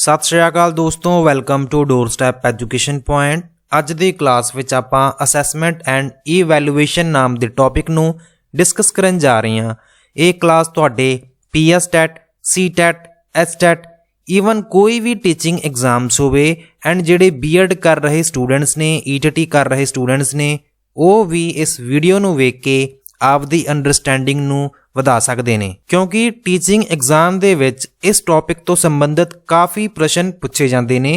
सत श्री अकाल दोस्तों, welcome to doorstep education point. अज दी क्लास विच आपां असैसमेंट एंड ईवैल्यूएशन नाम दे टॉपिक नूं डिस्कस करन जा रहे हां। ये क्लास तुहाडे PS TET, C TET, S TET even कोई भी टीचिंग एग्जाम्स होवे एंड जिहड़े B.Ed कर रहे स्टूडेंट्स ने, ETT कर रहे स्टूडेंट्स ने, वो भी इस वीडियो नूं वेख के आपदी अंडरस्टैंडिंग नूं ਵਧਾ ਸਕਦੇ ਨੇ, क्योंकि टीचिंग एग्जाम ਦੇ ਵਿੱਚ इस टॉपिक तो संबंधित काफ़ी प्रश्न ਪੁੱਛੇ ਜਾਂਦੇ ਨੇ।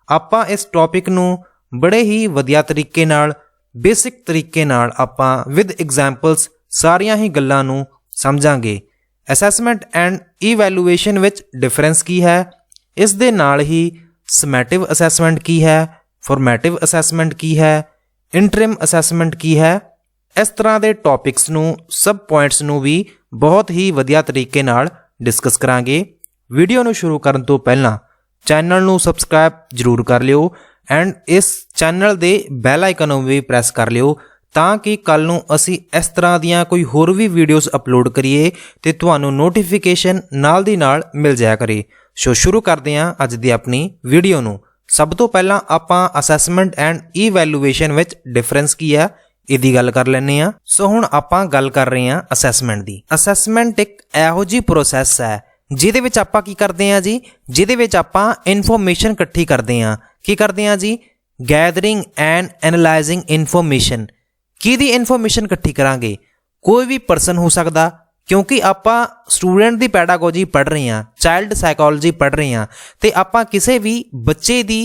ਆਪਾਂ इस टॉपिक ਨੂੰ बड़े ही ਵਧੀਆ ਤਰੀਕੇ ਨਾਲ, बेसिक तरीके ਨਾਲ ਆਪਾਂ विद एग्जाम्पल्स ਸਾਰੀਆਂ ही ਗੱਲਾਂ ਨੂੰ ਸਮਝਾਂਗੇ। ਅਸੈਸਮੈਂਟ ਐਂਡ ਈਵੈਲੂਏਸ਼ਨ ਵਿੱਚ ਡਿਫਰੈਂਸ ਕੀ ਹੈ, ਇਸ ਦੇ ਨਾਲ ਹੀ ਸਮੈਟਿਵ ਅਸੈਸਮੈਂਟ ਕੀ ਹੈ, ਫਾਰਮੈਟਿਵ ਅਸੈਸਮੈਂਟ ਕੀ ਹੈ, ਇੰਟਰਿਮ ਅਸੈਸਮੈਂਟ ਕੀ ਹੈ। इस तरह के टॉपिक्स नूं, सब पॉइंट्स नूं भी बहुत ही वधिया तरीके नाल डिस्कस करांगे। वीडियो नूं शुरू करन तो पहलां चैनल नूं सबसक्राइब जरूर कर लिओ एंड इस चैनल दे बैल आइकन नूं भी प्रेस कर लिओ तां कि कल नूं असीं इस तरह दीयां कोई होर भी वीडियोज़ अपलोड करिए ते तुहानूं नोटिफिकेशन नाल दी नाल मिल जाया करे। सो शुरू करदे हां अज दी अपनी वीडियो नूं। सब तो पहलां आपां असैसमेंट एंड ईवैल्यूएशन विच डिफरेंस की है ਇਹਦੀ ਗੱਲ ਕਰ ਲੈਂਦੇ ਹਾਂ। ਸੋ ਹੁਣ ਆਪਾਂ ਗੱਲ ਕਰ ਰਹੇ ਹਾਂ ਅਸੈਸਮੈਂਟ ਦੀ। ਅਸੈਸਮੈਂਟ ਇੱਕ ਇਹੋ ਜਿਹੀ ਪ੍ਰੋਸੈਸ ਹੈ ਜਿਹਦੇ ਵਿੱਚ ਆਪਾਂ ਕੀ ਕਰਦੇ ਹਾਂ ਜੀ, ਜਿਹਦੇ ਵਿੱਚ ਆਪਾਂ ਇਨਫੋਰਮੇਸ਼ਨ ਇਕੱਠੀ ਕਰਦੇ ਹਾਂ। ਕੀ ਕਰਦੇ ਹਾਂ ਜੀ? Gathering and analyzing information. ਕਿਹਦੀ ਇਨਫੋਰਮੇਸ਼ਨ ਇਕੱਠੀ ਕਰਾਂਗੇ? ਕੋਈ ਵੀ ਪਰਸਨ ਹੋ ਸਕਦਾ, ਕਿਉਂਕਿ ਆਪਾਂ ਸਟੂਡੈਂਟ ਦੀ ਪੈਡਾਗੋਜੀ ਪੜ੍ਹ ਰਹੇ ਹਾਂ, ਚਾਈਲਡ ਸਾਈਕੋਲੋਜੀ ਪੜ੍ਹ ਰਹੇ ਹਾਂ, ਤੇ ਆਪਾਂ ਕਿਸੇ ਵੀ ਬੱਚੇ ਦੀ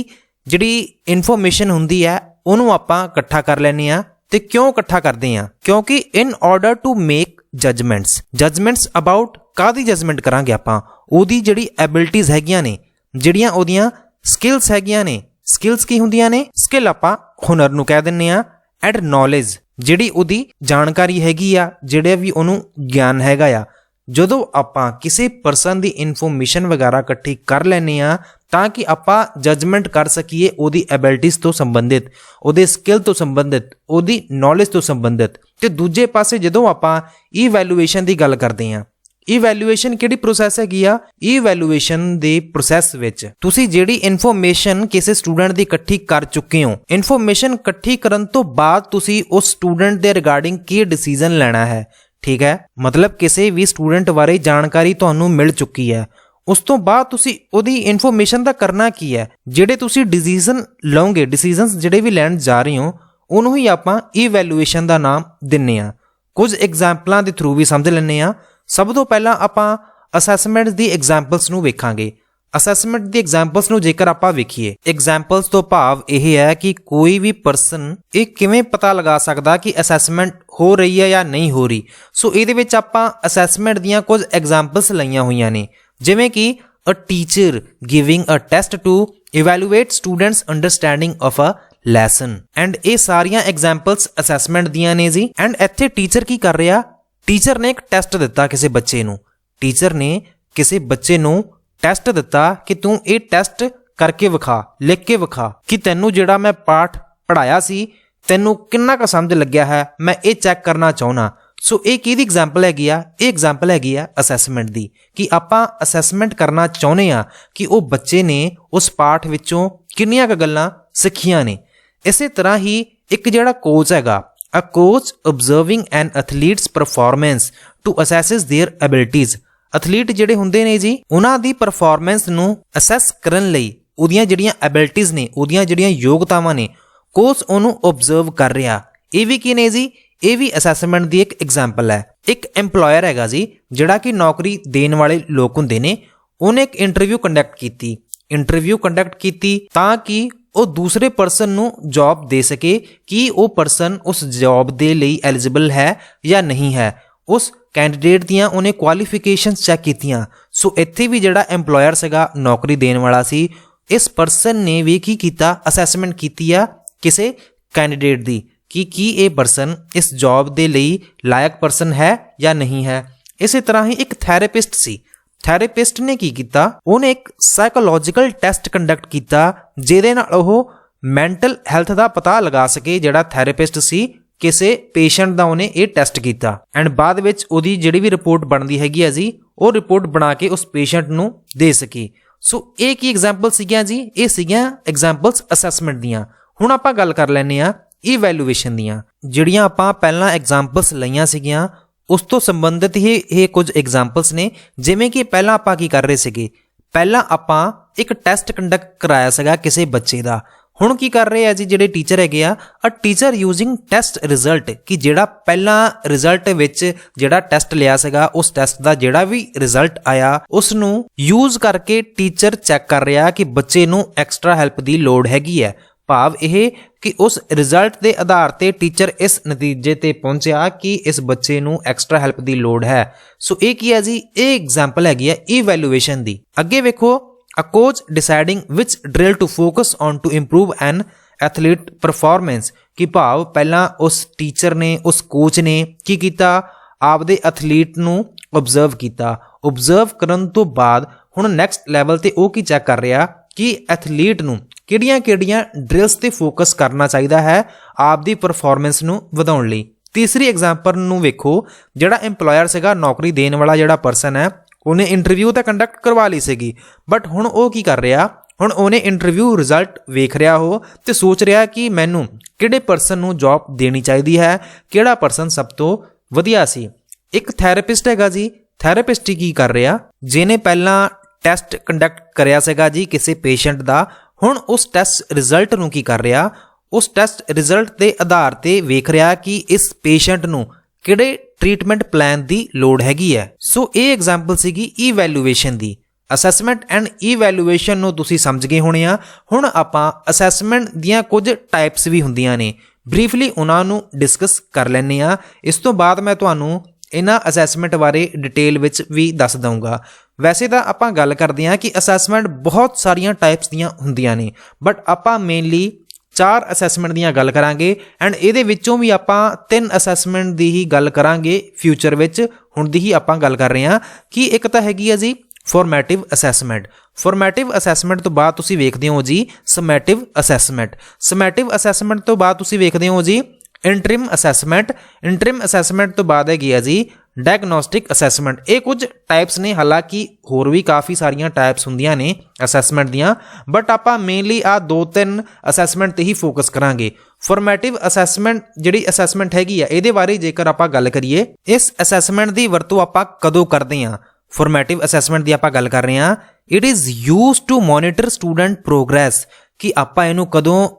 ਜਿਹੜੀ ਇਨਫੋਰਮੇਸ਼ਨ ਹੁੰਦੀ ਹੈ ਉਹਨੂੰ ਆਪਾਂ ਇਕੱਠਾ ਕਰ ਲੈਂਦੇ ਹਾਂ। ਤੇ ਕਿਉਂ ਇਕੱਠਾ ਕਰਦੇ ਹਾਂ? ਕਿਉਂਕਿ in order to make judgments about ਕਾਹਦੀ ਜਜਮੈਂਟ ਕਰਾਂਗੇ ਆਪਾਂ? ਉਹਦੀ ਜਿਹੜੀ ਐਬਿਲਿਟੀਜ਼ ਹੈਗੀਆਂ ਨੇ, ਜਿਹੜੀਆਂ ਉਹਦੀਆਂ ਸਕਿੱਲਸ ਹੈਗੀਆਂ ਨੇ। ਸਕਿੱਲਸ ਕੀ ਹੁੰਦੀਆਂ ਨੇ? ਸਕਿੱਲ ਆਪਾਂ ਹੁਨਰ ਨੂੰ ਕਹਿ ਦਿੰਦੇ ਹਾਂ। ਐਂਡ ਨੌਲੇਜ, ਜਿਹੜੀ ਉਹਦੀ ਜਾਣਕਾਰੀ ਹੈਗੀ ਆ, ਜਿਹੜੇ ਵੀ ਉਹਨੂੰ ਗਿਆਨ ਹੈਗਾ ਆ। ਜਦੋਂ ਆਪਾਂ ਕਿਸੇ ਪਰਸਨ ਦੀ ਇਨਫੋਰਮੇਸ਼ਨ ਵਗੈਰਾ ਇਕੱਠੀ ਕਰ ਲੈਂਦੇ ਹਾਂ ਤਾਂ ਕਿ ਆਪਾਂ ਜਜਮੈਂਟ ਕਰ ਸਕੀਏ ਉਹਦੀ ਐਬਿਲਿਟੀਜ਼ ਤੋਂ ਸੰਬੰਧਿਤ, ਉਹਦੇ ਸਕਿੱਲ ਤੋਂ ਸੰਬੰਧਿਤ, ਉਹਦੀ ਨੌਲੇਜ ਤੋਂ ਸੰਬੰਧਿਤ। ਤੇ ਦੂਜੇ ਪਾਸੇ ਜਦੋਂ ਆਪਾਂ ਈਵੈਲੂਏਸ਼ਨ ਦੀ ਗੱਲ ਕਰਦੇ ਹਾਂ, ਈਵੈਲੂਏਸ਼ਨ ਕਿਹੜੀ ਪ੍ਰੋਸੈਸ ਹੈਗੀ ਆ? ਈਵੈਲੂਏਸ਼ਨ ਦੇ ਪ੍ਰੋਸੈਸ ਵਿੱਚ ਤੁਸੀਂ ਜਿਹੜੀ ਇਨਫੋਰਮੇਸ਼ਨ ਕਿਸੇ ਸਟੂਡੈਂਟ ਦੀ ਇਕੱਠੀ ਕਰ ਚੁੱਕੇ ਹੋ, ਇਨਫੋਰਮੇਸ਼ਨ ਇਕੱਠੀ ਕਰਨ ਤੋਂ ਬਾਅਦ ਤੁਸੀਂ ਉਸ ਸਟੂਡੈਂਟ ਦੇ ਰਿਗਾਰਡਿੰਗ ਕੀ ਡਿਸੀਜਨ ਲੈਣਾ ਹੈ। ਠੀਕ ਹੈ, ਮਤਲਬ ਕਿਸੇ ਵੀ ਸਟੂਡੈਂਟ ਬਾਰੇ ਜਾਣਕਾਰੀ ਤੁਹਾਨੂੰ ਮਿਲ ਚੁੱਕੀ ਹੈ। ਉਸ ਤੋਂ ਬਾਅਦ ਤੁਸੀਂ ਉਹਦੀ ਇਨਫੋਰਮੇਸ਼ਨ ਦਾ ਕਰਨਾ ਕੀ ਹੈ? ਜਿਹੜੇ ਤੁਸੀਂ ਡਿਸੀਜ਼ਨ ਲਓਗੇ, ਡਿਸੀਜ਼ਨਸ ਜਿਹੜੇ ਵੀ ਲੈਣ ਜਾ ਰਹੇ ਹੋ, ਉਹਨੂੰ ਹੀ ਆਪਾਂ ਈਵੈਲੂਏਸ਼ਨ ਦਾ ਨਾਮ ਦਿੰਦੇ ਹਾਂ। ਕੁਝ ਐਗਜ਼ਾਮਪਲਾਂ ਦੇ ਥਰੂ ਵੀ ਸਮਝ ਲੈਂਦੇ ਹਾਂ। ਸਭ ਤੋਂ ਪਹਿਲਾਂ ਆਪਾਂ ਅਸੈਸਮੈਂਟ ਦੀ ਐਗਜ਼ਾਮਪਲਸ ਨੂੰ ਵੇਖਾਂਗੇ। ਅਸੈਸਮੈਂਟ ਦੀ ਐਗਜ਼ਾਮਪਲਸ ਨੂੰ ਜੇਕਰ ਆਪਾਂ ਵੇਖੀਏ, ਐਗਜ਼ਾਮਪਲਸ ਤੋਂ ਭਾਵ ਇਹ ਹੈ ਕਿ ਕੋਈ ਵੀ ਪਰਸਨ ਇਹ ਕਿਵੇਂ ਪਤਾ ਲਗਾ ਸਕਦਾ ਕਿ ਅਸੈਸਮੈਂਟ ਹੋ ਰਹੀ ਹੈ ਜਾਂ ਨਹੀਂ ਹੋ ਰਹੀ। ਸੋ ਇਹਦੇ ਵਿੱਚ ਆਪਾਂ ਅਸੈਸਮੈਂਟ ਦੀਆਂ ਕੁਝ ਐਗਜ਼ਾਮਪਲਸ ਲਈਆਂ ਹੋਈਆਂ ਨੇ, ਜਿਵੇਂ ਕਿ a teacher giving a test to evaluate students understanding of a lesson. And ਇਹ ਸਾਰੀਆਂ ਐਗਜ਼ਾਮਪਲਸ ਅਸੈਸਮੈਂਟ ਦੀਆਂ ਨੇ ਜੀ। ਐਂਡ ਇੱਥੇ ਟੀਚਰ ਕੀ ਕਰ ਰਿਹਾ? ਟੀਚਰ ਨੇ ਇੱਕ ਟੈਸਟ ਦਿੱਤਾ ਕਿਸੇ ਬੱਚੇ ਨੂੰ। ਟੀਚਰ ਨੇ ਕਿਸੇ ਬੱਚੇ ਨੂੰ ਟੈਸਟ ਦਿੱਤਾ ਕਿ ਤੂੰ ਇਹ ਟੈਸਟ ਕਰਕੇ ਵਿਖਾ, ਲਿਖ ਕੇ ਵਿਖਾ ਕਿ ਤੈਨੂੰ ਜਿਹੜਾ ਮੈਂ ਪਾਠ ਪੜ੍ਹਾਇਆ ਸੀ ਤੈਨੂੰ ਕਿੰਨਾ ਕੁ ਸਮਝ ਲੱਗਿਆ ਹੈ, ਮੈਂ ਇਹ ਚੈੱਕ ਕਰਨਾ ਚਾਹੁੰਦਾ। ਸੋ ਇਹ ਕਿਹਦੀ ਐਗਜ਼ਾਮਪਲ ਹੈਗੀ ਆ? ਇਹ ਐਗਜ਼ਾਮਪਲ ਹੈਗੀ ਆ ਅਸੈਸਮੈਂਟ ਦੀ, ਕਿ ਆਪਾਂ ਅਸੈਸਮੈਂਟ ਕਰਨਾ ਚਾਹੁੰਦੇ ਆ ਕਿ ਉਹ ਬੱਚੇ ਨੇ ਉਸ ਪਾਠ ਵਿੱਚੋਂ ਕਿੰਨੀਆਂ ਕੁ ਗੱਲਾਂ ਸਿੱਖੀਆਂ ਨੇ। ਇਸੇ ਤਰ੍ਹਾਂ ਹੀ ਇੱਕ ਜਿਹੜਾ ਕੋਚ ਹੈਗਾ, a coach observing an athletes performance to assesses their abilities. Athlete ਜਿਹੜੇ ਹੁੰਦੇ ਨੇ ਜੀ, ਉਹਨਾਂ ਦੀ ਪਰਫਾਰਮੈਂਸ ਨੂੰ ਅਸੈਸ ਕਰਨ ਲਈ ਉਹਦੀਆਂ ਜਿਹੜੀਆਂ ਐਬਿਲਿਟੀਜ਼ ਨੇ, ਉਹਦੀਆਂ ਜਿਹੜੀਆਂ ਯੋਗਤਾਵਾਂ ਨੇ, ਕੋਚ ਉਹਨੂੰ ਓਬਜ਼ਰਵ ਕਰ ਰਿਹਾ। ਇਹ ਵੀ ਕੀ ਨੇ ਜੀ? ਇਹ ਵੀ ਅਸੈਸਮੈਂਟ ਦੀ ਇੱਕ ਐਗਜ਼ਾਮਪਲ ਹੈ। ਇੱਕ ਐਮਪਲੋਇਰ ਹੈਗਾ ਜੀ, ਜਿਹੜਾ ਕਿ ਨੌਕਰੀ ਦੇਣ ਵਾਲੇ ਲੋਕ ਹੁੰਦੇ ਨੇ, ਉਹਨੇ ਇੱਕ ਇੰਟਰਵਿਊ ਕੰਡਕਟ ਕੀਤੀ ਤਾਂ ਕਿ ਉਹ ਦੂਸਰੇ ਪਰਸਨ ਨੂੰ ਜੌਬ ਦੇ ਸਕੇ ਕਿ ਉਹ ਪਰਸਨ ਉਸ ਜੌਬ ਦੇ ਲਈ ਐਲੀਜੀਬਲ ਹੈ ਜਾਂ ਨਹੀਂ ਹੈ। ਉਸ ਕੈਂਡੀਡੇਟ ਦੀਆਂ ਉਹਨੇ ਕੁਆਲੀਫਿਕੇਸ਼ਨਸ ਚੈੱਕ ਕੀਤੀਆਂ। ਸੋ ਇੱਥੇ ਵੀ ਜਿਹੜਾ ਐਮਪਲੋਇਰ ਸੀਗਾ, ਨੌਕਰੀ ਦੇਣ ਵਾਲਾ ਸੀ, ਇਸ ਪਰਸਨ ਨੇ ਵੀ ਕੀ ਕੀਤਾ? ਅਸੈਸਮੈਂਟ ਕੀਤੀ ਆ ਕਿਸੇ ਕੈਂਡੀਡੇਟ ਦੀ ਕਿ ਕੀ ਇਹ ਪਰਸਨ ਇਸ ਜੌਬ ਦੇ ਲਈ ਲਾਇਕ ਪਰਸਨ ਹੈ ਜਾਂ ਨਹੀਂ ਹੈ। ਇਸੇ ਤਰ੍ਹਾਂ ਹੀ ਇੱਕ ਥੈਰੇਪਿਸਟ ਸੀ। ਥੈਰੇਪਿਸਟ ਨੇ ਕੀ ਕੀਤਾ? ਉਹਨੇ ਇੱਕ ਸਾਈਕੋਲੋਜੀਕਲ ਟੈਸਟ ਕੰਡਕਟ ਕੀਤਾ ਜਿਹਦੇ ਨਾਲ ਉਹ ਮੈਂਟਲ ਹੈਲਥ ਦਾ ਪਤਾ ਲਗਾ ਸਕੇ। ਜਿਹੜਾ ਥੈਰੇਪਿਸਟ ਸੀ, ਕਿਸੇ ਪੇਸ਼ੈਂਟ ਦਾ ਉਹਨੇ ਇਹ ਟੈਸਟ ਕੀਤਾ ਐਂਡ ਬਾਅਦ ਵਿੱਚ ਉਹਦੀ ਜਿਹੜੀ ਵੀ ਰਿਪੋਰਟ ਬਣਦੀ ਹੈਗੀ ਆ ਜੀ, ਉਹ ਰਿਪੋਰਟ ਬਣਾ ਕੇ ਉਸ ਪੇਸ਼ੈਂਟ ਨੂੰ ਦੇ ਸਕੀ। ਸੋ ਇਹ ਕੀ ਐਗਜ਼ਾਮਪਲ ਸੀਗੀਆਂ ਜੀ, ਇਹ ਸੀਗੀਆਂ ਐਗਜ਼ਾਮਪਲਸ ਅਸੈਸਮੈਂਟ ਦੀਆਂ। ਹੁਣ ਆਪਾਂ ਗੱਲ ਕਰ ਲੈਂਦੇ ਹਾਂ ਇਵੈਲੂਏਸ਼ਨ ਦੀਆਂ। ਜਿਹੜੀਆਂ ਆਪਾਂ ਪਹਿਲਾਂ ਐਗਜ਼ਾਮਪਲਸ ਲਈਆਂ ਸੀਗੀਆਂ ਉਸ ਤੋਂ ਸੰਬੰਧਿਤ ਹੀ ਇਹ ਕੁਝ ਐਗਜ਼ਾਮਪਲਸ ਨੇ। ਜਿਵੇਂ ਕਿ ਪਹਿਲਾਂ ਆਪਾਂ ਕੀ ਕਰ ਰਹੇ ਸੀਗੇ, ਪਹਿਲਾਂ ਆਪਾਂ ਇੱਕ ਟੈਸਟ ਕੰਡਕਟ ਕਰਾਇਆ ਸੀਗਾ ਕਿਸੇ ਬੱਚੇ ਦਾ। ਹੁਣ ਕੀ ਕਰ ਰਹੇ ਆ ਜੀ ਜਿਹੜੇ ਟੀਚਰ ਹੈਗੇ ਆ ਟੀਚਰ ਯੂਜ਼ਿੰਗ ਟੈਸਟ ਰਿਜ਼ਲਟ, ਕਿ ਜਿਹੜਾ ਪਹਿਲਾਂ ਰਿਜ਼ਲਟ ਵਿੱਚ ਜਿਹੜਾ ਟੈਸਟ ਲਿਆ ਸੀਗਾ ਉਸ ਟੈਸਟ ਦਾ ਜਿਹੜਾ ਵੀ ਰਿਜ਼ਲਟ ਆਇਆ ਉਸ ਨੂੰ ਯੂਜ਼ ਕਰਕੇ ਟੀਚਰ ਚੈੱਕ ਕਰ ਰਿਹਾ ਕਿ ਬੱਚੇ ਨੂੰ ਐਕਸਟਰਾ ਹੈਲਪ ਦੀ ਲੋੜ ਹੈਗੀ ਹੈ। ਭਾਵ ਇਹ ਕਿ ਉਸ ਰਿਜ਼ਲਟ ਦੇ ਆਧਾਰ ਤੇ ਟੀਚਰ ਇਸ ਨਤੀਜੇ ਤੇ ਪਹੁੰਚਿਆ ਕਿ ਇਸ ਬੱਚੇ ਨੂੰ ਐਕਸਟਰਾ ਹੈਲਪ ਦੀ ਲੋੜ ਹੈ। ਸੋ ਇਹ ਕੀ ਹੈ ਜੀ, ਇਹ ਐਗਜ਼ਾਮਪਲ ਹੈਗੀ ਹੈ ਇਵੈਲੂਏਸ਼ਨ ਦੀ। ਅੱਗੇ ਵੇਖੋ, a coach deciding which drill to focus on to improve an athlete performance, ਕਿ ਭਾਵ ਪਹਿਲਾਂ ਉਸ ਟੀਚਰ ਨੇ, ਉਸ ਕੋਚ ਨੇ ਕੀ ਕੀਤਾ, ਆਪਦੇ ਐਥਲੀਟ ਨੂੰ ਓਬਜ਼ਰਵ ਕੀਤਾ। ਓਬਜ਼ਰਵ ਕਰਨ ਤੋਂ ਬਾਅਦ ਹੁਣ ਨੈਕਸਟ ਲੈਵਲ ਤੇ ਉਹ ਕੀ ਚੈੱਕ ਕਰ ਰਿਹਾ ਕਿ ਐਥਲੀਟ ਨੂੰ ਕਿਹੜੀਆਂ ਡਰਿਲਸ ਤੇ ਫੋਕਸ ਕਰਨਾ ਚਾਹੀਦਾ ਹੈ ਆਪਦੀ ਪਰਫਾਰਮੈਂਸ ਨੂੰ ਵਧਾਉਣ ਲਈ। ਤੀਸਰੀ ਐਗਜ਼ਾਮਪਲ ਨੂੰ ਵੇਖੋ, ਜਿਹੜਾ EMPLOYER ਸੀਗਾ, ਨੌਕਰੀ ਦੇਣ ਵਾਲਾ ਜਿਹੜਾ ਪਰਸਨ ਹੈ, ਉਹਨੇ ਇੰਟਰਵਿਊ ਤਾਂ ਕੰਡਕਟ ਕਰਵਾ ਲਈ ਸੀਗੀ, ਬਟ ਹੁਣ ਉਹ ਕੀ ਕਰ ਰਿਹਾ, ਹੁਣ ਉਹਨੇ ਇੰਟਰਵਿਊ ਰਿਜ਼ਲਟ ਵੇਖ ਰਿਹਾ ਹੋ ਤੇ ਸੋਚ ਰਿਹਾ ਕਿ ਮੈਨੂੰ ਕਿਹੜੇ ਪਰਸਨ ਨੂੰ ਜੌਬ ਦੇਣੀ ਚਾਹੀਦੀ ਹੈ, ਕਿਹੜਾ ਪਰਸਨ ਸਭ ਤੋਂ ਵਧੀਆ ਸੀ। ਇੱਕ ਥੈਰੇਪਿਸਟ ਹੈਗਾ ਜੀ, ਥੈਰੇਪਿਸਟ ਕੀ ਕਰ ਰਿਹਾ, ਜਿਹਨੇ ਪਹਿਲਾਂ ਟੈਸਟ ਕੰਡਕਟ ਕਰਿਆ ਸੀਗਾ ਜੀ ਕਿਸੇ ਪੇਸ਼ੈਂਟ ਦਾ, ਹੁਣ ਉਸ ਟੈਸਟ ਰਿਜ਼ਲਟ ਨੂੰ ਕੀ ਕਰ ਰਿਹਾ, ਉਸ ਟੈਸਟ ਰਿਜ਼ਲਟ ਦੇ ਆਧਾਰ ਤੇ ਵੇਖ ਰਿਹਾ ਕਿ ਇਸ ਪੇਸ਼ੈਂਟ ਨੂੰ ਕਿਹੜੇ ਟ੍ਰੀਟਮੈਂਟ ਪਲਾਨ ਦੀ ਲੋੜ ਹੈਗੀ ਹੈ। ਸੋ ਇਹ ਐਗਜ਼ਾਮਪਲ ਸੀਗੀ evaluation the. Assessment and evaluation ਨੂੰ ਤੁਸੀਂ ਸਮਝ ਗਏ ਹੋਣੇ ਆ। ਹੁਣ ਆਪਾਂ ਅਸੈਸਮੈਂਟ ਦੀਆਂ ਕੁਝ ਟਾਈਪਸ ਵੀ ਹੁੰਦੀਆਂ ਨੇ, ਬਰੀਫਲੀ ਉਹਨਾਂ ਨੂੰ ਡਿਸਕਸ ਕਰ ਲੈਂਦੇ ਆ। ਇਸ ਤੋਂ ਬਾਅਦ ਮੈਂ ਤੁਹਾਨੂੰ ਇਹਨਾਂ ਅਸੈਸਮੈਂਟ ਬਾਰੇ ਡਿਟੇਲ ਵਿੱਚ ਵੀ ਦੱਸ ਦਊਂਗਾ। ਵੈਸੇ ਤਾਂ ਆਪਾਂ ਗੱਲ ਕਰਦੇ ਹਾਂ ਕਿ ਅਸੈਸਮੈਂਟ ਬਹੁਤ ਸਾਰੀਆਂ ਟਾਈਪਸ ਦੀਆਂ ਹੁੰਦੀਆਂ ਨੇ, ਬਟ ਆਪਾਂ ਮੇਨਲੀ 4 ਅਸੈਸਮੈਂਟ ਦੀਆਂ ਗੱਲ ਕਰਾਂਗੇ ਐਂਡ ਇਹਦੇ ਵਿੱਚੋਂ ਵੀ ਆਪਾਂ 3 ਅਸੈਸਮੈਂਟ ਦੀ ਹੀ ਗੱਲ ਕਰਾਂਗੇ ਫਿਊਚਰ ਵਿੱਚ। ਹੁਣ ਦੀ ਹੀ ਆਪਾਂ ਗੱਲ ਕਰ ਰਹੇ ਹਾਂ ਕਿ ਇੱਕ ਤਾਂ ਹੈਗੀ ਹੈ ਜੀ ਫਾਰਮੈਟਿਵ ਅਸੈਸਮੈਂਟ। ਫਾਰਮੈਟਿਵ ਅਸੈਸਮੈਂਟ ਤੋਂ ਬਾਅਦ ਤੁਸੀਂ ਵੇਖਦੇ ਹੋ ਜੀ ਸਮੈਟਿਵ ਅਸੈਸਮੈਂਟ। ਸਮੈਟਿਵ ਅਸੈਸਮੈਂਟ ਤੋਂ ਬਾਅਦ ਤੁਸੀਂ ਵੇਖਦੇ ਹੋ ਜੀ ਇੰਟਰਿਮ ਅਸੈਸਮੈਂਟ। ਇੰਟਰਿਮ ਅਸੈਸਮੈਂਟ ਤੋਂ ਬਾਅਦ ਹੈਗੀ ਆ ਜੀ ਡਾਇਗਨੋਸਟਿਕ ਅਸੈਸਮੈਂਟ। ਇਹ ਕੁਝ ਟਾਈਪਸ ਨੇ, ਹਾਲਾਂਕਿ ਹੋਰ ਵੀ ਕਾਫੀ ਸਾਰੀਆਂ ਟਾਈਪਸ ਹੁੰਦੀਆਂ ਨੇ ਅਸੈਸਮੈਂਟ ਦੀਆਂ, ਬਟ ਆਪਾਂ ਮੇਨਲੀ ਆ 2-3 ਅਸੈਸਮੈਂਟ ਤੇ ਹੀ ਫੋਕਸ ਕਰਾਂਗੇ। ਫਾਰਮੈਟਿਵ ਅਸੈਸਮੈਂਟ ਜਿਹੜੀ ਅਸੈਸਮੈਂਟ ਹੈਗੀ ਆ, ਇਹਦੇ ਬਾਰੇ ਜੇਕਰ ਆਪਾਂ ਗੱਲ ਕਰੀਏ, ਇਸ ਅਸੈਸਮੈਂਟ ਦੀ ਵਰਤੋਂ ਆਪਾਂ ਕਦੋਂ ਕਰਦੇ ਹਾਂ। ਫਾਰਮੈਟਿਵ ਅਸੈਸਮੈਂਟ ਦੀ ਆਪਾਂ ਗੱਲ ਕਰ ਰਹੇ ਹਾਂ, it is used to monitor student progress, ਕਿ ਆਪਾਂ ਇਹਨੂੰ ਕਦੋਂ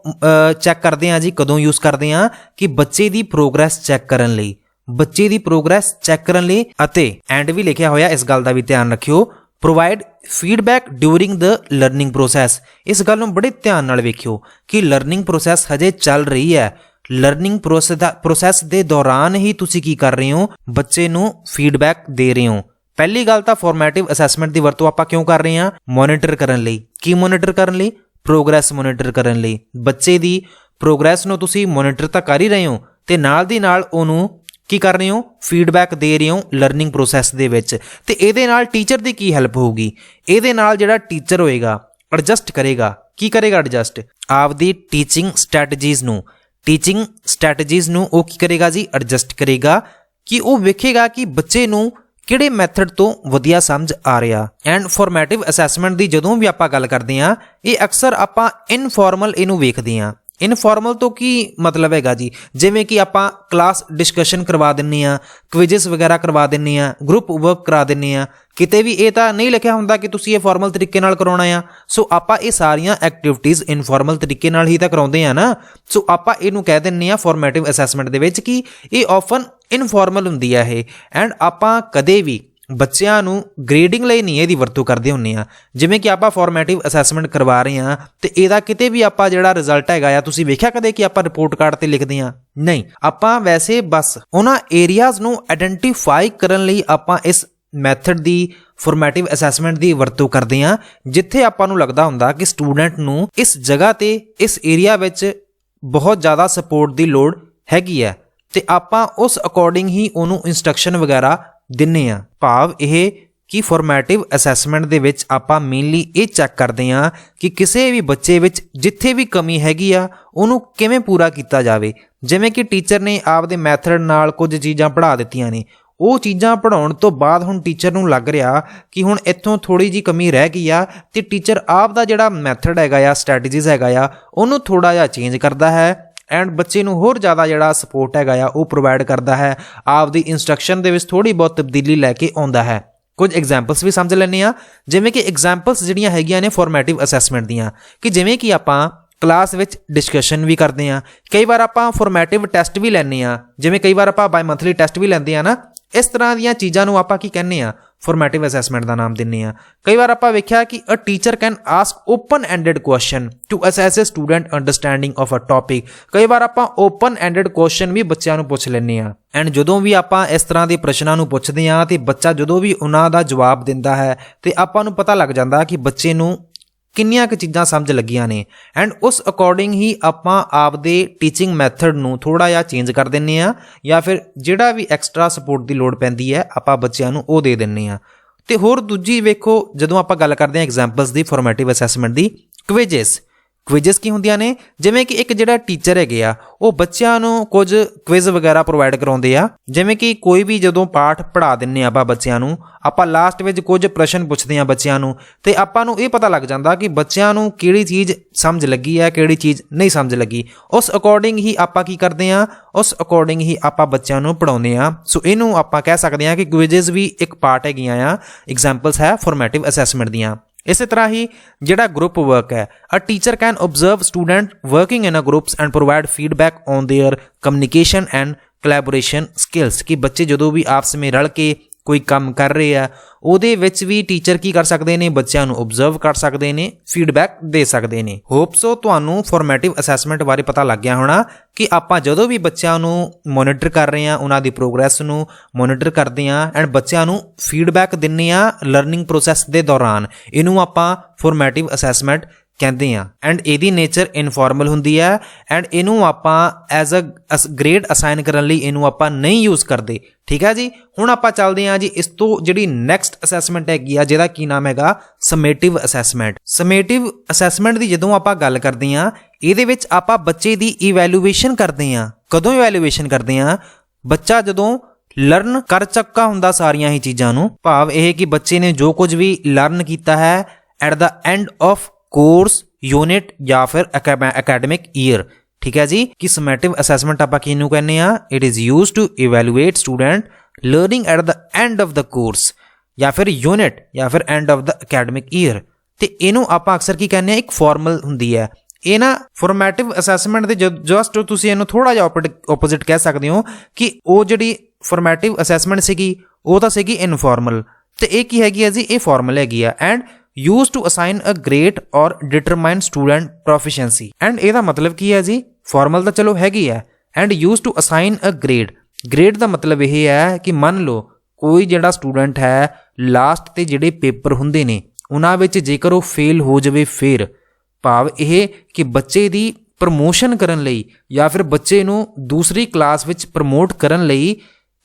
ਚੈੱਕ ਕਰਦੇ ਹਾਂ ਜੀ, ਕਦੋਂ ਯੂਜ਼ ਕਰਦੇ ਹਾਂ ਕਿ ਬੱਚੇ ਦੀ ਪ੍ਰੋਗਰੈਸ ਚੈੱਕ ਕਰਨ ਲਈ, ਬੱਚੇ ਦੀ ਪ੍ਰੋਗਰੈਸ ਚੈੱਕ ਕਰਨ ਲਈ। ਅਤੇ ਐਂਡ ਵੀ ਲਿਖਿਆ ਹੋਇਆ, ਇਸ ਗੱਲ ਦਾ ਵੀ ਧਿਆਨ ਰੱਖਿਓ, ਪ੍ਰੋਵਾਈਡ ਫੀਡਬੈਕ ਡਿਊਰਿੰਗ ਦ ਲਰਨਿੰਗ ਪ੍ਰੋਸੈਸ। ਇਸ ਗੱਲ ਨੂੰ ਬੜੇ ਧਿਆਨ ਨਾਲ ਵੇਖਿਓ ਕਿ ਲਰਨਿੰਗ ਪ੍ਰੋਸੈਸ ਹਜੇ ਚੱਲ ਰਹੀ ਹੈ, ਲਰਨਿੰਗ ਪ੍ਰੋਸੈਸ ਦੇ ਦੌਰਾਨ ਹੀ ਤੁਸੀਂ ਕੀ ਕਰ ਰਹੇ ਹੋ, ਬੱਚੇ ਨੂੰ ਫੀਡਬੈਕ ਦੇ ਰਹੇ ਹੋ। ਪਹਿਲੀ ਗੱਲ ਤਾਂ ਫਾਰਮੈਟਿਵ ਅਸੈਸਮੈਂਟ ਦੀ ਵਰਤੋਂ ਆਪਾਂ ਕਿਉਂ ਕਰ ਰਹੇ ਹਾਂ, ਮੋਨੀਟਰ ਕਰਨ ਲਈ। ਕੀ ਮੋਨੀਟਰ ਕਰਨ ਲਈ, ਪ੍ਰੋਗਰੈਸ ਮੋਨੀਟਰ ਕਰਨ ਲਈ। ਬੱਚੇ ਦੀ ਪ੍ਰੋਗਰੈਸ ਨੂੰ ਤੁਸੀਂ ਮੋਨੀਟਰ ਤਾਂ ਕਰ ਹੀ ਰਹੇ ਹੋ ਤੇ ਨਾਲ ਦੀ ਨਾਲ ਉਹਨੂੰ ਕੀ ਕਰ ਰਹੇ ਹੋ, ਫੀਡਬੈਕ ਦੇ ਰਹੇ ਹੋ ਲਰਨਿੰਗ ਪ੍ਰੋਸੈਸ ਦੇ ਵਿੱਚ। ਤੇ ਇਹਦੇ ਨਾਲ ਟੀਚਰ ਦੀ ਕੀ ਹੈਲਪ ਹੋਊਗੀ, ਇਹਦੇ ਨਾਲ ਜਿਹੜਾ ਟੀਚਰ ਹੋਏਗਾ ਐਡਜਸਟ ਕਰੇਗਾ। ਕੀ ਕਰੇਗਾ ਐਡਜਸਟ, ਆਪਦੀ ਟੀਚਿੰਗ ਸਟ੍ਰੈਟਜੀਜ਼ ਨੂੰ ਉਹ ਕੀ ਕਰੇਗਾ ਜੀ, ਐਡਜਸਟ ਕਰੇਗਾ। ਕਿ ਉਹ ਵੇਖੇਗਾ ਕਿ ਬੱਚੇ ਨੂੰ ਕਿਹੜੇ ਮੈਥਡ ਤੋਂ ਵਧੀਆ ਸਮਝ ਆ ਰਿਹਾ। ਐਂਡ ਫਾਰਮੈਟਿਵ ਅਸੈਸਮੈਂਟ ਦੀ ਜਦੋਂ ਵੀ ਆਪਾਂ ਗੱਲ ਕਰਦੇ ਹਾਂ, ਇਹ ਅਕਸਰ ਆਪਾਂ ਇਨਫਾਰਮਲ ਇਹਨੂੰ ਵੇਖਦੇ ਹਾਂ। ਇਨਫਾਰਮਲ ਤੋਂ ਕੀ ਮਤਲਬ ਹੈਗਾ ਜੀ, ਜਿਵੇਂ ਕਿ ਆਪਾਂ ਕਲਾਸ ਡਿਸਕਸ਼ਨ ਕਰਵਾ ਦਿੰਦੇ ਹਾਂ, ਕੁਇਜ਼ਸ ਵਗੈਰਾ ਕਰਵਾ ਦਿੰਦੇ ਹਾਂ, ਗਰੁੱਪ ਵਰਕ ਕਰਾ ਦਿੰਦੇ ਹਾਂ। ਕਿਤੇ ਵੀ ਇਹ ਤਾਂ ਨਹੀਂ ਲਿਖਿਆ ਹੁੰਦਾ ਕਿ ਤੁਸੀਂ ਇਹ ਫਾਰਮਲ ਤਰੀਕੇ ਨਾਲ ਕਰਾਉਣਾ ਆ। ਸੋ ਆਪਾਂ ਇਹ ਸਾਰੀਆਂ ਐਕਟੀਵਿਟੀਜ਼ ਇਨਫਾਰਮਲ ਤਰੀਕੇ ਨਾਲ ਹੀ ਤਾਂ ਕਰਾਉਂਦੇ ਆ ਨਾ। ਸੋ ਆਪਾਂ ਇਹਨੂੰ ਕਹਿ ਦਿੰਦੇ ਹਾਂ ਫਾਰਮੈਟਿਵ ਅਸੈਸਮੈਂਟ ਦੇ ਵਿੱਚ ਕਿ ਇਹ ਆਫਨ ਇਨਫਾਰਮਲ ਹੁੰਦੀ ਹੈ ਇਹ। ਐਂਡ ਆਪਾਂ ਕਦੇ ਵੀ ਬੱਚਿਆਂ ਨੂੰ ਗ੍ਰੇਡਿੰਗ ਲਈ ਨਹੀਂ ਇਹਦੀ ਵਰਤੋਂ ਕਰਦੇ ਹੁੰਦੇ ਆ। ਜਿਵੇਂ ਕਿ ਆਪਾਂ ਫਾਰਮੈਟਿਵ ਅਸੈਸਮੈਂਟ ਕਰਵਾ ਰਹੇ ਹਾਂ ਤੇ ਇਹਦਾ ਕਿਤੇ ਵੀ ਆਪਾਂ ਜਿਹੜਾ ਰਿਜ਼ਲਟ ਹੈਗਾ ਆ, ਤੁਸੀਂ ਵੇਖਿਆ ਕਦੇ ਕਿ ਆਪਾਂ ਰਿਪੋਰਟ ਕਾਰਡ ਤੇ ਲਿਖਦੇ ਹਾਂ? ਨਹੀਂ, ਆਪਾਂ ਵੈਸੇ ਬਸ ਉਹਨਾਂ ਏਰੀਆਜ਼ ਨੂੰ ਆਇਡੈਂਟੀਫਾਈ ਕਰਨ ਲਈ ਆਪਾਂ ਇਸ ਮੈਥਡ ਦੀ ਫਾਰਮੈਟਿਵ ਅਸੈਸਮੈਂਟ ਦੀ ਵਰਤੋਂ ਕਰਦੇ ਹਾਂ, ਜਿੱਥੇ ਆਪਾਂ ਨੂੰ ਲੱਗਦਾ ਹੁੰਦਾ ਕਿ ਸਟੂਡੈਂਟ ਨੂੰ ਇਸ ਜਗ੍ਹਾ ਤੇ ਇਸ ਏਰੀਆ ਵਿੱਚ ਬਹੁਤ ਜ਼ਿਆਦਾ ਸਪੋਰਟ ਦੀ ਲੋੜ ਹੈਗੀ ਹੈ ਤੇ ਆਪਾਂ ਉਸ ਅਕੋਰਡਿੰਗ ਹੀ ਉਹਨੂੰ ਇੰਸਟਰਕਸ਼ਨ ਵਗੈਰਾ ਦਿੰਨੇ ਆ। ਭਾਵ ਇਹ ਕਿ ਫਾਰਮੈਟਿਵ ਅਸੈਸਮੈਂਟ ਦੇ ਵਿੱਚ ਆਪਾਂ ਮੇਨਲੀ ਇਹ ਚੈੱਕ ਕਰਦੇ ਹਾਂ ਕਿ ਕਿਸੇ ਵੀ ਬੱਚੇ ਵਿੱਚ ਜਿੱਥੇ ਵੀ ਕਮੀ ਹੈਗੀ ਆ ਉਹਨੂੰ ਕਿਵੇਂ ਪੂਰਾ ਕੀਤਾ ਜਾਵੇ। ਜਿਵੇਂ ਕਿ ਟੀਚਰ ਨੇ ਆਪਦੇ ਮੈਥਡ ਨਾਲ ਕੁਝ ਚੀਜ਼ਾਂ ਪੜ੍ਹਾ ਦਿੱਤੀਆਂ ਨੇ, ਉਹ ਚੀਜ਼ਾਂ ਪੜ੍ਹਾਉਣ ਤੋਂ ਬਾਅਦ ਹੁਣ ਟੀਚਰ ਨੂੰ ਲੱਗ ਰਿਹਾ ਕਿ ਹੁਣ ਇੱਥੋਂ ਥੋੜੀ ਜੀ ਕਮੀ ਰਹਿ ਗਈ ਆ ਤੇ ਟੀਚਰ ਆਪ ਦਾ ਜਿਹੜਾ ਮੈਥਡ ਹੈਗਾ ਆ, ਸਟ੍ਰੈਟਜੀਜ਼ ਹੈਗਾ ਆ, ਉਹਨੂੰ ਥੋੜਾ ਜਿਹਾ ਚੇਂਜ ਕਰਦਾ ਹੈ ਐਂਡ ਬੱਚੇ ਨੂੰ ਹੋਰ ਜ਼ਿਆਦਾ ਜਿਹੜਾ ਸਪੋਰਟ ਹੈਗਾ ਆ ਉਹ ਪ੍ਰੋਵਾਈਡ ਕਰਦਾ ਹੈ, ਆਪਦੀ ਇੰਸਟਰਕਸ਼ਨ ਦੇ ਵਿੱਚ ਥੋੜੀ ਬਹੁਤ ਤਬਦੀਲੀ ਲੈ ਕੇ ਆਉਂਦਾ ਹੈ। ਕੁਝ ਐਗਜ਼ਾਮਪਲਸ ਵੀ ਸਮਝ ਲੈਂਦੇ ਆ, ਜਿਵੇਂ ਕਿ ਐਗਜ਼ਾਮਪਲਸ ਜਿਹੜੀਆਂ ਹੈਗੀਆਂ ਨੇ ਫਾਰਮੇਟਿਵ ਅਸੈਸਮੈਂਟ ਦੀਆਂ, ਕਿ ਜਿਵੇਂ ਕਿ ਆਪਾਂ ਕਲਾਸ ਵਿੱਚ ਡਿਸਕਸ਼ਨ ਵੀ ਕਰਦੇ ਹਾਂ, ਕਈ ਵਾਰ ਆਪਾਂ ਫਾਰਮੇਟਿਵ ਟੈਸਟ ਵੀ ਲੈਂਦੇ ਹਾਂ, ਜਿਵੇਂ ਕਈ ਵਾਰ ਆਪਾਂ ਬਾਈ ਮੰਥਲੀ ਟੈਸਟ ਵੀ ਲੈਂਦੇ ਆ ਨਾ, ਇਸ ਤਰ੍ਹਾਂ ਦੀਆਂ ਚੀਜ਼ਾਂ ਨੂੰ ਆਪਾਂ ਕੀ ਕਹਿੰਦੇ ਆ, ਫਾਰਮੇਟਿਵ ਅਸੈਸਮੈਂਟ ਦਾ ਨਾਮ ਦਿੰਦੇ ਆ। ਕਈ ਵਾਰ ਆਪਾਂ ਵੇਖਿਆ ਕਿ a teacher can ask open ended question to assess a student understanding of a topic. ਕਈ ਵਾਰ ਆਪਾਂ ਓਪਨ ਐਂਡਡ ਕੁਐਸਚਨ ਵੀ ਬੱਚਿਆਂ ਨੂੰ ਪੁੱਛ ਲੈਂਦੇ ਆ ਐਂਡ ਜਦੋਂ ਵੀ ਆਪਾਂ ਇਸ ਤਰ੍ਹਾਂ ਦੇ ਪ੍ਰਸ਼ਨਾਂ ਨੂੰ ਪੁੱਛਦੇ ਆ ਤੇ ਬੱਚਾ ਜਦੋਂ ਵੀ ਉਹਨਾਂ ਦਾ ਜਵਾਬ ਦਿੰਦਾ ਹੈ ਤੇ ਆਪਾਂ ਨੂੰ ਪਤਾ ਲੱਗ ਜਾਂਦਾ ਕਿ ਬੱਚੇ ਨੂੰ ਕਿੰਨੀਆਂ ਕੁ ਚੀਜ਼ਾਂ ਸਮਝ ਲੱਗੀਆਂ ਨੇ ਐਂਡ ਉਸ ਅਕੋਰਡਿੰਗ ਹੀ ਆਪਾਂ ਆਪਦੇ ਟੀਚਿੰਗ ਮੈਥਡ ਨੂੰ ਥੋੜਾ ਜਿਹਾ ਚੇਂਜ ਕਰ ਦਿੰਦੇ ਆ ਜਾਂ ਫਿਰ ਜਿਹੜਾ ਵੀ ਐਕਸਟਰਾ ਸਪੋਰਟ ਦੀ ਲੋੜ ਪੈਂਦੀ ਹੈ ਆਪਾਂ ਬੱਚਿਆਂ ਨੂੰ ਉਹ ਦੇ ਦਿੰਦੇ ਆ। ਤੇ ਹੋਰ ਦੂਜੀ ਵੇਖੋ, ਜਦੋਂ ਆਪਾਂ ਗੱਲ ਕਰਦੇ ਹਾਂ ਐਗਜ਼ਾਮਪਲਸ ਦੀ ਫਾਰਮੇਟਿਵ ਅਸੈਸਮੈਂਟ ਦੀ, ਕੁਇਜ਼ਸ ਕੀ ਹੁੰਦੀਆਂ ਨੇ, ਜਿਵੇਂ ਕਿ ਇੱਕ ਜਿਹੜਾ ਟੀਚਰ ਹੈਗੇ ਆ ਉਹ ਬੱਚਿਆਂ ਨੂੰ ਕੁਝ ਕੁਇਜ਼ ਵਗੈਰਾ ਪ੍ਰੋਵਾਈਡ ਕਰਾਉਂਦੇ ਆ, ਜਿਵੇਂ ਕਿ ਕੋਈ ਵੀ ਜਦੋਂ ਪਾਠ ਪੜ੍ਹਾ ਦਿੰਦੇ ਆਪਾਂ ਬੱਚਿਆਂ ਨੂੰ, ਆਪਾਂ ਲਾਸਟ ਵਿੱਚ ਕੁਝ ਪ੍ਰਸ਼ਨ ਪੁੱਛਦੇ ਆ ਬੱਚਿਆਂ ਨੂੰ ਤੇ ਆਪਾਂ ਨੂੰ ਇਹ ਪਤਾ ਲੱਗ ਜਾਂਦਾ ਕਿ ਬੱਚਿਆਂ ਨੂੰ ਕਿਹੜੀ ਚੀਜ਼ ਸਮਝ ਲੱਗੀ ਹੈ, ਕਿਹੜੀ ਚੀਜ਼ ਨਹੀਂ ਸਮਝ ਲੱਗੀ। ਉਸ ਅਕੋਰਡਿੰਗ ਹੀ ਆਪਾਂ ਕੀ ਕਰਦੇ ਆ, ਉਸ ਅਕੋਰਡਿੰਗ ਹੀ ਆਪਾਂ ਬੱਚਿਆਂ ਨੂੰ ਪੜ੍ਹਾਉਂਦੇ ਆ। ਸੋ ਇਹਨੂੰ ਆਪਾਂ ਕਹਿ ਸਕਦੇ ਹਾਂ ਕਿ ਕੁਇਜ਼ਸ ਵੀ ਇੱਕ ਪਾਰਟ ਹੈਗੀਆਂ ਆ, ਐਗਜ਼ਾਮਪਲਸ ਹੈ ਫਾਰਮੇਟਿਵ ਅਸੈਸਮੈਂਟ ਦੀਆਂ। ਇਸੇ ਤਰ੍ਹਾਂ ਹੀ ਜਿਹੜਾ ਗਰੁੱਪ ਵਰਕ ਹੈ, a teacher can observe student working in a groups and provide feedback on their communication and collaboration skills, ਕਿ ਬੱਚੇ ਜਦੋਂ ਵੀ ਆਪਸ ਵਿੱਚ ਰਲ ਕੇ ਕੋਈ ਕੰਮ ਕਰ ਰਹੇ ਆ ਉਹਦੇ ਵਿੱਚ ਵੀ ਟੀਚਰ ਕੀ ਕਰ ਸਕਦੇ ਨੇ, ਬੱਚਿਆਂ ਨੂੰ ਓਬਜ਼ਰਵ ਕਰ ਸਕਦੇ ਨੇ, ਫੀਡਬੈਕ ਦੇ ਸਕਦੇ ਨੇ। ਹੋਪ ਸੋ ਤੁਹਾਨੂੰ ਫਾਰਮੇਟਿਵ ਅਸੈਸਮੈਂਟ ਬਾਰੇ ਪਤਾ ਲੱਗ ਗਿਆ ਹੋਣਾ ਕਿ ਆਪਾਂ ਜਦੋਂ ਵੀ ਬੱਚਿਆਂ ਨੂੰ ਮੋਨੀਟਰ ਕਰ ਰਹੇ ਆ, ਉਹਨਾਂ ਦੀ ਪ੍ਰੋਗਰੈਸ ਨੂੰ ਮੋਨੀਟਰ ਕਰਦੇ ਆ ਐਂਡ ਬੱਚਿਆਂ ਨੂੰ ਫੀਡਬੈਕ ਦਿੰਦੇ ਆ ਲਰਨਿੰਗ ਪ੍ਰੋਸੈਸ ਦੇ ਦੌਰਾਨ, ਇਹਨੂੰ ਆਪਾਂ ਫਾਰਮੇਟਿਵ ਅਸੈਸਮੈਂਟ ਕਹਿੰਦੇ ਆ। ਐਂਡ ਇਹਦੀ ਨੇਚਰ ਇਨਫੋਰਮਲ ਹੁੰਦੀ ਹੈ ਐਂਡ ਇਹਨੂੰ ਆਪਾਂ ਐਜ਼ ਅ ਗ੍ਰੇਡ ਅਸਾਈਨ ਕਰਨ ਲਈ ਇਹਨੂੰ ਆਪਾਂ ਨਹੀਂ ਯੂਜ਼ ਕਰਦੇ। ਠੀਕ ਹੈ ਜੀ, ਹੁਣ ਆਪਾਂ ਚੱਲਦੇ ਹਾਂ ਜੀ ਇਸ ਤੋਂ ਜਿਹੜੀ ਨੈਕਸਟ ਅਸੈਸਮੈਂਟ ਹੈਗੀ ਆ, ਜਿਹਦਾ ਕੀ ਨਾਮ ਹੈਗਾ ਸਮੇਟਿਵ ਅਸੈਸਮੈਂਟ। ਸਮੇਟਿਵ ਅਸੈਸਮੈਂਟ ਦੀ ਜਦੋਂ ਆਪਾਂ ਗੱਲ ਕਰਦੇ ਹਾਂ, ਇਹਦੇ ਵਿੱਚ ਆਪਾਂ ਬੱਚੇ ਦੀ ਇਵੈਲੂਏਸ਼ਨ ਕਰਦੇ ਹਾਂ। ਕਦੋਂ ਇਵੈਲੂਏਸ਼ਨ ਕਰਦੇ ਹਾਂ? ਬੱਚਾ ਜਦੋਂ ਲਰਨ ਕਰ ਚੱਕਾ ਹੁੰਦਾ ਸਾਰੀਆਂ ਹੀ ਚੀਜ਼ਾਂ ਨੂੰ, ਭਾਵ ਇਹ ਕਿ ਬੱਚੇ ਨੇ ਜੋ ਕੁਝ ਵੀ ਲਰਨ ਕੀਤਾ ਹੈ at the end of course, unit ਜਾਂ ਫਿਰ ਅਕੈਡਮਿਕ ਈਅਰ। ਠੀਕ ਹੈ ਜੀ, ਕਿ ਸਮੈਟਿਵ ਅਸੈਸਮੈਂਟ ਆਪਾਂ ਕਿਹਨੂੰ ਕਹਿੰਦੇ ਆ? It is used to evaluate student learning at the end of the course ਜਾਂ ਫਿਰ ਯੂਨਿਟ ਜਾਂ ਫਿਰ end of the academic year. ਤੇ ਇਹਨੂੰ ਆਪਾਂ ਅਕਸਰ ਕੀ ਕਹਿੰਦੇ ਆ, ਇੱਕ ਫਾਰਮਲ ਹੁੰਦੀ ਹੈ। ਇਹ ਨਾ ਫਾਰਮੇਟਿਵ ਅਸੈਸਮੈਂਟ ਦੇ ਜਸਟ ਤੁਸੀਂ ਇਹਨੂੰ ਥੋੜਾ ਜਿਹਾ ਆਪੋਜ਼ਿਟ ਕਹਿ ਸਕਦੇ ਹੋ ਕਿ ਉਹ ਜਿਹੜੀ ਫਾਰਮੇਟਿਵ ਅਸੈਸਮੈਂਟ ਸੀਗੀ ਉਹ ਤਾਂ ਸੀਗੀ ਇਨਫਾਰਮਲ, ਤੇ ਇਹ ਕੀ ਹੈਗੀ ਆ ਜੀ? ਇਹ ਫਾਰਮਲ ਹੈਗੀ ਆ and used to assign a grade or determine student proficiency। and ਇਹਦਾ ਮਤਲਬ ਕੀ ਹੈ ਜੀ? ਫਾਰਮਲ ਤਾਂ ਚਲੋ ਹੈਗੀ ਹੈ and used to assign a grade ਦਾ ਮਤਲਬ ਇਹ ਹੈ ਕਿ ਮੰਨ ਲਓ ਕੋਈ ਜਿਹੜਾ ਸਟੂਡੈਂਟ ਹੈ ਲਾਸਟ ਤੇ ਜਿਹੜੇ ਪੇਪਰ ਹੁੰਦੇ ਨੇ ਉਹਨਾਂ ਵਿੱਚ ਜੇਕਰ ਉਹ ਫੇਲ ਹੋ ਜਾਵੇ, ਫਿਰ ਭਾਵ ਇਹ ਕਿ ਬੱਚੇ ਦੀ ਪ੍ਰਮੋਸ਼ਨ ਕਰਨ ਲਈ ਜਾਂ ਫਿਰ ਬੱਚੇ ਨੂੰ ਦੂਸਰੀ ਕਲਾਸ ਵਿੱਚ ਪ੍ਰਮੋਟ ਕਰਨ ਲਈ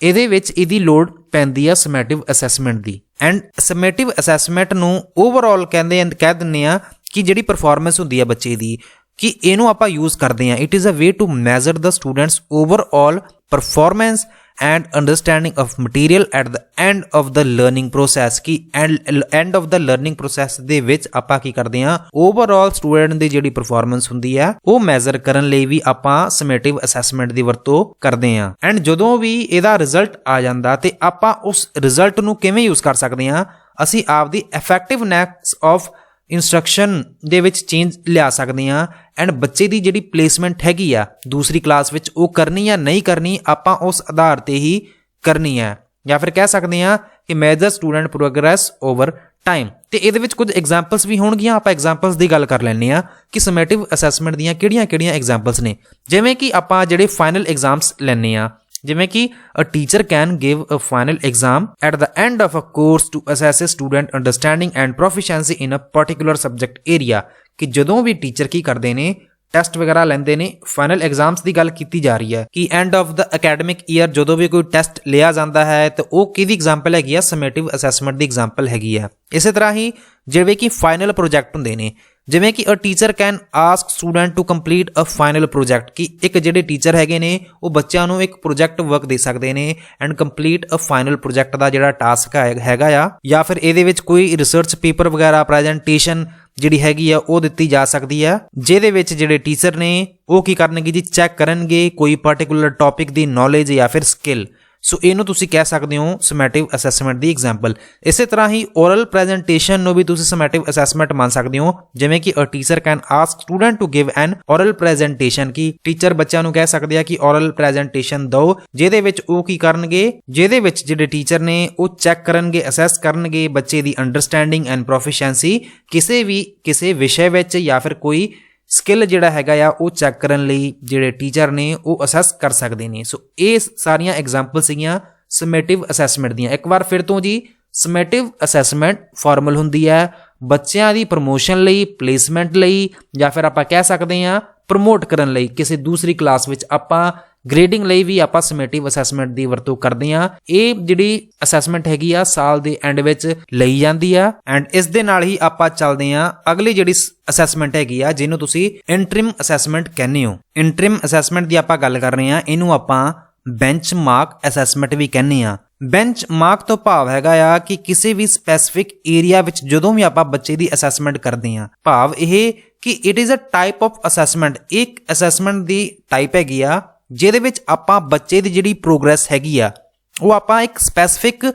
ਇਹਦੇ ਵਿੱਚ ਇਹਦੀ ਲੋੜ ਪੈਂਦੀ ਆ ਸਮੈਟਿਵ ਅਸੈਸਮੈਂਟ ਦੀ। ਐਂਡ ਸਮੈਟਿਵ ਅਸੈਸਮੈਂਟ ਨੂੰ ਓਵਰਆਲ ਕਹਿ ਦਿੰਦੇ ਆ ਕਿ ਜਿਹੜੀ ਪਰਫਾਰਮੈਂਸ ਹੁੰਦੀ ਆ ਬੱਚੇ ਦੀ, ਕਿ ਇਹਨੂੰ ਆਪਾਂ ਯੂਜ਼ ਕਰਦੇ ਆ। It is a way to measure the students overall performance and understanding of material at the end of the learning process. ਕਿ end of the learning process ਦੇ ਵਿੱਚ ਆਪਾਂ ਕੀ ਕਰਦੇ ਆ, ਓਵਰਆਲ ਸਟੂਡੈਂਟ ਦੀ ਜਿਹੜੀ ਪਰਫਾਰਮੈਂਸ ਹੁੰਦੀ ਆ ਉਹ ਮੈਜ਼ਰ ਕਰਨ ਲਈ ਵੀ ਆਪਾਂ ਸਮੈਟਿਵ ਅਸੈਸਮੈਂਟ ਦੀ ਵਰਤੋਂ ਕਰਦੇ ਆ। ਐਂਡ ਜਦੋਂ ਵੀ ਇਹਦਾ ਰਿਜ਼ਲਟ ਆ ਜਾਂਦਾ ਤੇ ਆਪਾਂ ਉਸ ਰਿਜ਼ਲਟ ਨੂੰ ਕਿਵੇਂ ਯੂਜ਼ ਕਰ ਸਕਦੇ ਆ? ਅਸੀਂ ਆਪਦੀ ਇਫੈਕਟਿਵਨੈਸ ਆਫ ਇੰਸਟਰਕਸ਼ਨ ਦੇ ਵਿੱਚ ਚੇਂਜ ਲਿਆ ਸਕਦੇ ਹਾਂ ਐਂਡ ਬੱਚੇ ਦੀ ਜਿਹੜੀ ਪਲੇਸਮੈਂਟ ਹੈਗੀ ਆ ਦੂਸਰੀ ਕਲਾਸ ਵਿੱਚ ਉਹ ਕਰਨੀ ਜਾਂ ਨਹੀਂ ਕਰਨੀ, ਆਪਾਂ ਉਸ ਆਧਾਰ ਤੇ ਹੀ ਕਰਨੀ ਹੈ। ਜਾਂ ਫਿਰ ਕਹਿ ਸਕਦੇ ਹਾਂ ਕਿ measure student progress over time. ਤੇ ਇਹਦੇ ਵਿੱਚ ਕੁਝ ਐਗਜ਼ਾਮਪਲਸ ਵੀ ਹੋਣਗੀਆਂ, ਆਪਾਂ ਐਗਜ਼ਾਮਪਲਸ ਦੀ ਗੱਲ ਕਰ ਲੈਂਦੇ ਹਾਂ ਕਿ ਸਮੈਟਿਵ ਅਸੈਸਮੈਂਟ ਦੀਆਂ ਕਿਹੜੀਆਂ ਐਗਜ਼ਾਮਪਲਸ ਨੇ। ਜਿਵੇਂ ਕਿ ਆਪਾਂ ਜਿਹੜੇ ਫਾਈਨਲ ਐਗਜ਼ਾਮਸ ਲੈਂਦੇ ਹਾਂ, ਜਿਵੇਂ ਕਿ a teacher can give a final exam at the end of a course to assess student understanding and proficiency in a particular subject area. ਕਿ ਜਦੋਂ ਵੀ ਟੀਚਰ ਕੀ ਕਰਦੇ ਨੇ, ਟੈਸਟ ਵਗੈਰਾ ਲੈਂਦੇ ਨੇ, ਫਾਈਨਲ ਐਗਜ਼ਾਮਸ ਦੀ ਗੱਲ ਕੀਤੀ ਜਾ ਰਹੀ ਹੈ ਕਿ end of the academic year ਜਦੋਂ ਵੀ ਕੋਈ ਟੈਸਟ ਲਿਆ ਜਾਂਦਾ ਹੈ ਤਾਂ ਉਹ ਕਿਹਦੀ ਐਗਜ਼ਾਮਪਲ ਹੈਗੀ ਆ? ਸਮੈਟਿਵ ਅਸੈਸਮੈਂਟ ਦੀ ਐਗਜ਼ਾਮਪਲ ਹੈਗੀ ਆ। ਇਸੇ ਤਰ੍ਹਾਂ ਹੀ ਜਿਵੇਂ ਕਿ ਫਾਈਨਲ ਪ੍ਰੋਜੈਕਟ ਹੁੰਦੇ ਨੇ, ਜਿਵੇਂ ਕਿ a teacher can ask student to complete a final project, ਕਿ ਇੱਕ ਜਿਹੜੇ ਟੀਚਰ ਹੈਗੇ ਨੇ ਉਹ ਬੱਚਿਆਂ ਨੂੰ ਇੱਕ ਪ੍ਰੋਜੈਕਟ ਵਰਕ ਦੇ ਸਕਦੇ ਨੇ and complete a final project ਦਾ ਜਿਹੜਾ ਟਾਸਕ ਹੈਗਾ ਆ, ਜਾਂ ਫਿਰ ਇਹਦੇ ਵਿੱਚ ਕੋਈ ਰਿਸਰਚ ਪੇਪਰ ਵਗੈਰਾ ਪ੍ਰੈਜੈਂਟੇਸ਼ਨ ਜਿਹੜੀ ਹੈਗੀ ਆ ਉਹ ਦਿੱਤੀ ਜਾ ਸਕਦੀ ਆ, ਜਿਹਦੇ ਵਿੱਚ ਜਿਹੜੇ ਟੀਚਰ ਨੇ ਉਹ ਕੀ ਕਰਨਗੇ ਜੀ, ਚੈੱਕ ਕਰਨਗੇ ਕੋਈ ਪਾਰਟਿਕੂਲਰ ਟੌਪਿਕ ਦੀ ਨੌਲੇਜ ਜਾਂ ਫਿਰ ਸਕਿੱਲ। ਸੋ ਇਹਨੂੰ ਤੁਸੀਂ ਕਹਿ ਸਕਦੇ ਹੋ ਸਮੈਟਿਵ ਅਸੈਸਮੈਂਟ ਦੀ ਐਗਜ਼ਾਮਪਲ। ਇਸੇ ਤਰ੍ਹਾਂ ਹੀ ਓਰਲ ਪ੍ਰੈਜੈਂਟੇਸ਼ਨ ਨੂੰ ਵੀ ਤੁਸੀਂ ਸਮੈਟਿਵ ਅਸੈਸਮੈਂਟ ਮੰਨ ਸਕਦੇ ਹੋ, ਜਿਵੇਂ ਕਿ a teacher can ask student to give an oral presentation, ਕਿ ਟੀਚਰ ਬੱਚਿਆਂ ਨੂੰ ਕਹਿ ਸਕਦੇ ਆ ਕਿ ਓਰਲ ਪ੍ਰੈਜੈਂਟੇਸ਼ਨ ਦਿਓ, ਜਿਹਦੇ ਵਿੱਚ ਉਹ ਕੀ ਕਰਨਗੇ, ਜਿਹਦੇ ਵਿੱਚ ਜਿਹੜੇ ਟੀਚਰ ਨੇ ਉਹ ਚੈੱਕ ਕਰਨਗੇ, ਅਸੈਸ ਕਰਨਗੇ ਬੱਚੇ ਦੀ ਅੰਡਰਸਟੈਂਡਿੰਗ ਐਂਡ ਪ੍ਰੋਫੀਸ਼ੀਐਂਸੀ ਕਿਸੇ ਵਿਸ਼ੇ ਵਿੱਚ ਜਾਂ ਫਿਰ ਕੋਈ ਸਕਿੱਲ ਜਿਹੜਾ ਹੈਗਾ ਆ ਉਹ ਚੈੱਕ ਕਰਨ ਲਈ ਜਿਹੜੇ ਟੀਚਰ ਨੇ ਉਹ ਅਸੈਸ ਕਰ ਸਕਦੇ ਨੇ। ਸੋ ਇਹ ਸਾਰੀਆਂ ਐਗਜ਼ਾਮਪਲ ਸੀਗੀਆਂ ਸਮੈਟਿਵ ਅਸੈਸਮੈਂਟ ਦੀਆਂ। ਇੱਕ ਵਾਰ ਫਿਰ ਤੋਂ ਜੀ, ਸਮੈਟਿਵ ਅਸੈਸਮੈਂਟ ਫਾਰਮਲ ਹੁੰਦੀ ਹੈ ਬੱਚਿਆਂ ਦੀ ਪ੍ਰਮੋਸ਼ਨ ਲਈ, ਪਲੇਸਮੈਂਟ ਲਈ, ਜਾਂ ਫਿਰ ਆਪਾਂ ਕਹਿ ਸਕਦੇ ਹਾਂ ਪ੍ਰਮੋਟ ਕਰਨ ਲਈ। ਕਿਸੇ ਦੂਸਰੀ ਕਲਾਸ ਵਿੱਚ ਆਪਾਂ ਗ੍ਰੇਡਿੰਗ ਲਈ ਵੀ ਆਪਾਂ ਸਮੈਟਿਵ ਅਸੈਸਮੈਂਟ ਦੀ ਵਰਤੋਂ ਕਰਦੇ ਹਾਂ। ਇਹ ਜਿਹੜੀ ਅਸੈਸਮੈਂਟ ਹੈਗੀ ਆ ਸਾਲ ਦੇ ਐਂਡ ਵਿੱਚ ਲਈ ਜਾਂਦੀ ਆ ਐਂਡ ਇਸ ਦੇ ਨਾਲ ਹੀ ਆਪਾਂ ਚੱਲਦੇ ਹਾਂ ਅਗਲੀ ਜਿਹੜੀ ਅਸੈਸਮੈਂਟ ਹੈਗੀ ਆ ਜਿਹਨੂੰ ਤੁਸੀਂ ਇੰਟਰਿਮ ਅਸੈਸਮੈਂਟ ਕਹਿੰਦੇ ਹੋ। ਇੰਟਰਿਮ ਅਸੈਸਮੈਂਟ ਦੀ ਆਪਾਂ ਗੱਲ ਕਰ ਰਹੇ ਹਾਂ, ਇਹਨੂੰ ਆਪਾਂ ਬੈਂਚਮਾਰਕ ਅਸੈਸਮੈਂਟ ਵੀ ਕਹਿੰਦੇ ਆ। ਬੈਂਚਮਾਰਕ ਤੋਂ ਭਾਵ ਹੈਗਾ ਆ ਕਿ ਕਿਸੇ ਵੀ ਸਪੈਸੀਫਿਕ ਏਰੀਆ ਵਿੱਚ ਜਦੋਂ ਵੀ ਆਪਾਂ ਬੱਚੇ ਦੀ ਅਸੈਸਮੈਂਟ ਕਰਦੇ ਹਾਂ, ਭਾਵ ਇਹ ਕਿ it is a type of assessment, ਇੱਕ ਅਸੈਸਮੈਂਟ ਦੀ ਟਾਈਪ ਹੈਗੀ ਆ ਜਿਹਦੇ ਵਿੱਚ ਆਪਾਂ ਬੱਚੇ ਦੀ ਜਿਹੜੀ ਪ੍ਰੋਗਰੈਸ ਹੈਗੀ ਆ ਉਹ ਆਪਾਂ ਇੱਕ ਸਪੈਸੀਫਿਕ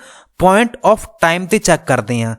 ਪੁਆਇੰਟ ਆਫ ਟਾਈਮ ਤੇ ਚੈੱਕ ਕਰਦੇ ਹਾਂ।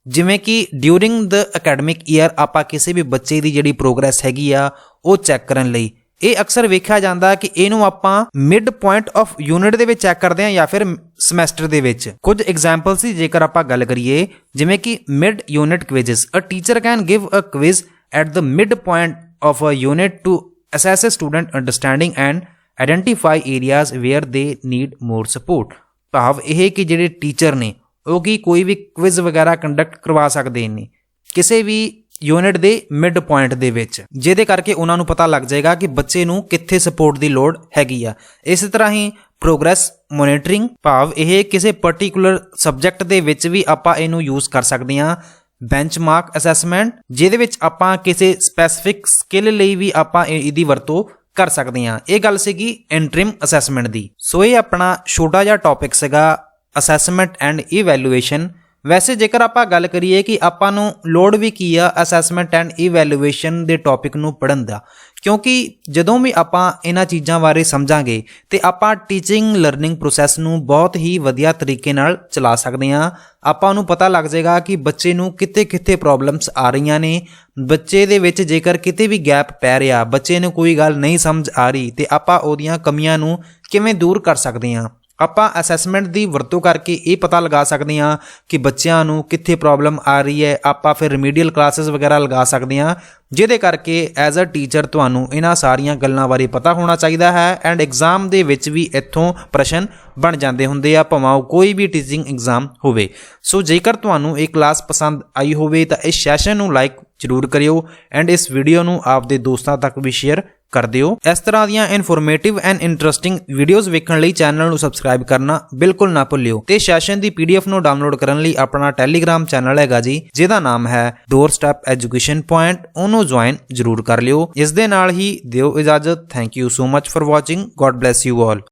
ਜਿਵੇਂ ਕਿ ਡਿਊਰਿੰਗ ਦ ਅਕੈਡਮਿਕ ਈਅਰ ਆਪਾਂ ਕਿਸੇ ਵੀ ਬੱਚੇ ਦੀ ਜਿਹੜੀ ਪ੍ਰੋਗਰੈਸ ਹੈਗੀ ਆ ਉਹ ਚੈੱਕ ਕਰਨ ਲਈ ਇਹ ਅਕਸਰ ਵੇਖਿਆ ਜਾਂਦਾ ਕਿ ਇਹਨੂੰ ਆਪਾਂ ਮਿਡ ਪੁਆਇੰਟ ਆਫ ਯੂਨਿਟ ਦੇ ਵਿੱਚ ਚੈੱਕ ਕਰਦੇ ਹਾਂ ਜਾਂ ਫਿਰ ਸਮੈਸਟਰ ਦੇ ਵਿੱਚ। ਕੁਝ ਐਗਜ਼ਾਮਪਲਸ ਦੀ ਜੇਕਰ ਆਪਾਂ ਗੱਲ ਕਰੀਏ, ਜਿਵੇਂ ਕਿ mid unit quizzes, a teacher can give a quiz at the mid point of a unit to assess a student understanding and identify areas where they need more support. ਭਾਵ ਇਹ ਕਿ ਜਿਹੜੇ ਟੀਚਰ ਨੇ ਉਹ ਕੀ ਕੋਈ ਵੀ ਕੁਇਜ਼ ਵਗੈਰਾ conduct ਕਰਵਾ ਸਕਦੇ ਨੇ ਕਿਸੇ ਵੀ ਯੂਨਿਟ ਦੇ ਮਿਡ ਪੁਆਇੰਟ ਦੇ ਵਿੱਚ, ਜਿਹਦੇ ਕਰਕੇ ਉਹਨਾਂ ਨੂੰ ਪਤਾ ਲੱਗ ਜਾਏਗਾ ਕਿ ਬੱਚੇ ਨੂੰ ਕਿੱਥੇ ਸਪੋਰਟ ਦੀ ਲੋੜ ਹੈਗੀ ਆ। ਇਸੇ ਤਰ੍ਹਾਂ ਹੀ ਪ੍ਰੋਗਰੈਸ ਮੋਨੀਟਰਿੰਗ, ਭਾਵ ਇਹ ਕਿਸੇ ਪਾਰਟਿਕੂਲਰ ਸਬਜੈਕਟ ਦੇ ਵਿੱਚ ਵੀ ਆਪਾਂ ਇਹਨੂੰ ਯੂਜ਼ ਕਰ ਸਕਦੇ ਹਾਂ। ਬੈਂਚਮਾਰਕ ਅਸੈਸਮੈਂਟ, ਜਿਹਦੇ ਵਿੱਚ ਆਪਾਂ ਕਿਸੇ ਸਪੈਸੀਫਿਕ ਸਕਿੱਲ ਲਈ ਵੀ ਆਪਾਂ ਇਹਦੀ ਵਰਤੋਂ ਕਰ ਸਕਦੇ ਹਾਂ। ਇਹ ਗੱਲ ਸੀਗੀ ਇੰਟਰਿਮ ਅਸੈਸਮੈਂਟ ਦੀ। ਸੋ ਇਹ ਆਪਣਾ ਛੋਟਾ ਜਿਹਾ ਟੌਪਿਕ ਸੀਗਾ ਅਸੈਸਮੈਂਟ ਐਂਡ ਇਵੈਲੂਏਸ਼ਨ। ਵੈਸੇ ਜੇਕਰ ਆਪਾਂ ਗੱਲ ਕਰੀਏ ਕਿ ਆਪਾਂ ਨੂੰ ਲੋੜ ਵੀ ਕੀ ਆ ਅਸੈਸਮੈਂਟ ਐਂਡ ਇਵੈਲੂਏਸ਼ਨ ਦੇ ਟੌਪਿਕ ਨੂੰ ਪੜ੍ਹਨ ਦਾ, ਕਿਉਂਕਿ ਜਦੋਂ ਵੀ ਆਪਾਂ ਇਹਨਾਂ ਚੀਜ਼ਾਂ ਬਾਰੇ ਸਮਝਾਂਗੇ ਤੇ ਆਪਾਂ ਟੀਚਿੰਗ ਲਰਨਿੰਗ ਪ੍ਰੋਸੈਸ ਨੂੰ ਬਹੁਤ ਹੀ ਵਧੀਆ ਤਰੀਕੇ ਨਾਲ ਚਲਾ ਸਕਦੇ ਹਾਂ। ਆਪਾਂ ਨੂੰ ਪਤਾ ਲੱਗ ਜਾਏਗਾ ਕਿ ਬੱਚੇ ਨੂੰ ਕਿੱਥੇ ਪ੍ਰੋਬਲਮਸ ਆ ਰਹੀਆਂ ਨੇ, ਬੱਚੇ ਦੇ ਵਿੱਚ ਜੇਕਰ ਕਿਤੇ ਵੀ ਗੈਪ ਪੈ ਰਿਹਾ, ਬੱਚੇ ਨੂੰ ਕੋਈ ਗੱਲ ਨਹੀਂ ਸਮਝ ਆ ਰਹੀ ਤੇ ਆਪਾਂ ਉਹਦੀਆਂ ਕਮੀਆਂ ਨੂੰ ਕਿਵੇਂ ਦੂਰ ਕਰ ਸਕਦੇ ਹਾਂ। ਆਪਾਂ ਅਸੈਸਮੈਂਟ ਦੀ ਵਰਤੋਂ ਕਰਕੇ ਇਹ ਪਤਾ ਲਗਾ ਸਕਦੇ ਹਾਂ ਕਿ ਬੱਚਿਆਂ ਨੂੰ ਕਿੱਥੇ ਪ੍ਰੋਬਲਮ ਆ ਰਹੀ ਹੈ। ਆਪਾਂ ਫਿਰ ਰਿਮੀਡੀਅਲ ਕਲਾਸਿਸ ਵਗੈਰਾ ਲਗਾ ਸਕਦੇ ਹਾਂ, ਜਿਹਦੇ ਕਰਕੇ ਐਜ਼ ਅ ਟੀਚਰ ਤੁਹਾਨੂੰ ਇਹਨਾਂ ਸਾਰੀਆਂ ਗੱਲਾਂ ਬਾਰੇ ਪਤਾ ਹੋਣਾ ਚਾਹੀਦਾ ਹੈ ਐਂਡ ਐਗਜ਼ਾਮ ਦੇ ਵਿੱਚ ਵੀ ਇੱਥੋਂ ਪ੍ਰਸ਼ਨ ਬਣ ਜਾਂਦੇ ਹੁੰਦੇ ਆ, ਭਾਵੇਂ ਉਹ ਕੋਈ ਵੀ ਟੀਚਿੰਗ ਐਗਜ਼ਾਮ ਹੋਵੇ। ਸੋ ਜੇਕਰ ਤੁਹਾਨੂੰ ਇਹ ਕਲਾਸ ਪਸੰਦ ਆਈ ਹੋਵੇ ਤਾਂ ਇਸ ਸੈਸ਼ਨ ਨੂੰ ਲਾਈਕ ਜ਼ਰੂਰ ਕਰਿਓ ਐਂਡ ਇਸ ਵੀਡੀਓ ਨੂੰ ਆਪਦੇ ਦੋਸਤਾਂ ਤੱਕ ਵੀ ਸ਼ੇਅਰ ਕਰ ਦਿਓ। ਇਸ ਤਰ੍ਹਾਂ ਦੀਆਂ ਇਨਫੋਰਮੇਟਿਵ ਐਂਡ ਇੰਟਰਸਟਿੰਗ ਵੀਡੀਓਜ਼ ਵੇਖਣ ਲਈ ਚੈਨਲ ਨੂੰ ਸਬਸਕ੍ਰਾਈਬ ਕਰਨਾ ਬਿਲਕੁਲ ਨਾ ਭੁੱਲਿਓ ਤੇ ਸੈਸ਼ਨ ਦੀ PDF ਨੂੰ ਡਾਊਨਲੋਡ ਕਰਨ ਲਈ ਆਪਣਾ ਟੈਲੀਗ੍ਰਾਮ ਚੈਨਲ ਹੈਗਾ ਜੀ, ਜਿਹਦਾ ਨਾਮ ਹੈ ਡੋਰਸਟੈਪ ਐਜੂਕੇਸ਼ਨ ਪੁਆਇੰਟ, ਉਹਨੂੰ ਜੁਆਇਨ ਜ਼ਰੂਰ ਕਰ ਲਿਓ। ਇਸ ਦੇ ਨਾਲ ਹੀ ਦਿਓ ਇਜਾਜ਼ਤ। Thank you so much for watching. God bless you all.